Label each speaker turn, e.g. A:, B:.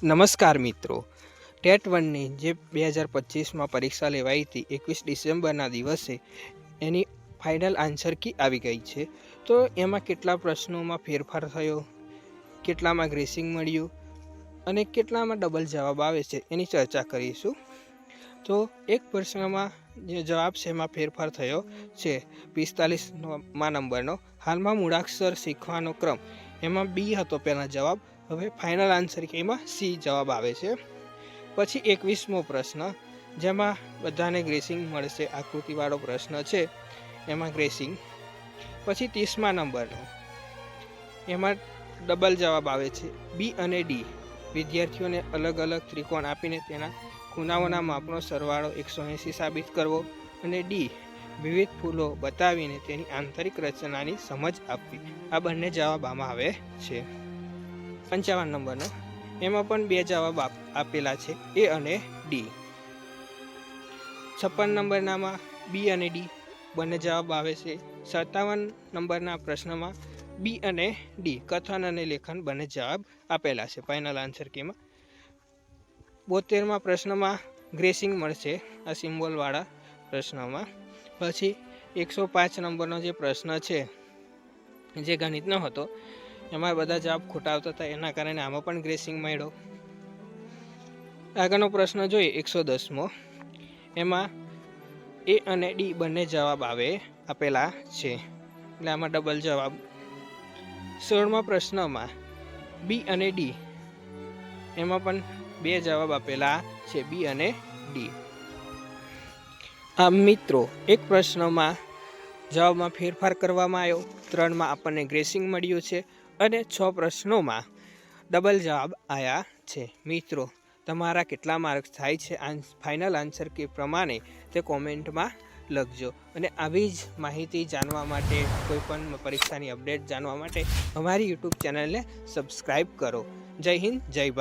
A: નમસ્કાર મિત્રો, ટેટ 1ની જે 2025માં પરીક્ષા લેવાઈ હતી 21 ડિસેમ્બરના દિવસે એની ફાઇનલ આન્સર કી આવી ગઈ છે. તો એમાં કેટલા પ્રશ્નોમાં ફેરફાર થયો, કેટલામાં ગ્રેસિંગ મળ્યું અને કેટલામાં ડબલ જવાબ આવે છે એની ચર્ચા કરીશું. તો એક પ્રશ્નમાં જે જવાબ છે એમાં ફેરફાર થયો છે 45માં નંબરનો. હાલમાં મૂળાક્ષર શીખવાનો ક્રમ એમાં બી હતો પહેલા જવાબ, હવે ફાઇનલ આન્સર કે એમાં સી જવાબ આવે છે. પછી 21મો પ્રશ્ન જેમાં બધાને ગ્રેસિંગ મળશે, આકૃતિવાળો પ્રશ્ન છે એમાં ગ્રેસિંગ. પછી 30મા નંબરનો એમાં ડબલ જવાબ આવે છે બી અને ડી. વિદ્યાર્થીઓને અલગ અલગ ત્રિકોણ આપીને તેના ખૂણાઓના માપનો સરવાળો 180 સાબિત કરવો, અને ડી વિવિધ ફૂલો બતાવીને તેની આંતરિક રચનાની સમજ આપવી. આ બંને જવાબ આમાં આવે છે. 55 નંબરનો એમાં પણ બે જવાબ આપેલા છે, એ અને ડી. 56 નંબરનામાં બી અને ડી બંને જવાબ આવે છે. 57 નંબરના પ્રશ્નમાં બી અને ડી કથન અને લેખન બંને જવાબ આપેલા છે ફાઇનલ આન્સર કીમાં. 72મા પ્રશ્નમાં ગ્રેસિંગ મળશે આ સિમ્બોલવાળા પ્રશ્નમાં. પછી 105 નંબરનો જે પ્રશ્ન છે જે ગણિતનો હતો એમાં બધા જવાબ ખોટા આવતા હતા, એના કારણે આમાં પણ ગ્રેસિંગ મળ્યો. આગળનો પ્રશ્ન જોઈએ 110મો, એમાં એ અને ડી બંને જવાબ આપેલા છે એટલે આમાં ડબલ જવાબ. 16મા પ્રશ્નમાં બી અને ડી એમાં પણ બે જવાબ આપેલા છે, બી અને ડી. આ મિત્રો એક પ્રશ્નમાં જવાબમાં ફેરફાર કરવામાં આવ્યો, 3માં આપણને ગ્રેસિંગ મળ્યું છે અને 6 પ્રશ્નોમાં ડબલ જવાબ આવ્યા છે. મિત્રો તમારા કેટલા માર્ક્સ થાય છે ફાઇનલ આન્સર કે પ્રમાણે તે કોમેન્ટમાં લખજો. અને આવી જ માહિતી જાણવા માટે, કોઈપણ પરીક્ષાની અપડેટ જાણવા માટે અમારી યુટ્યુબ ચેનલને સબસ્ક્રાઈબ કરો. જય હિન્દ, જય ભારત.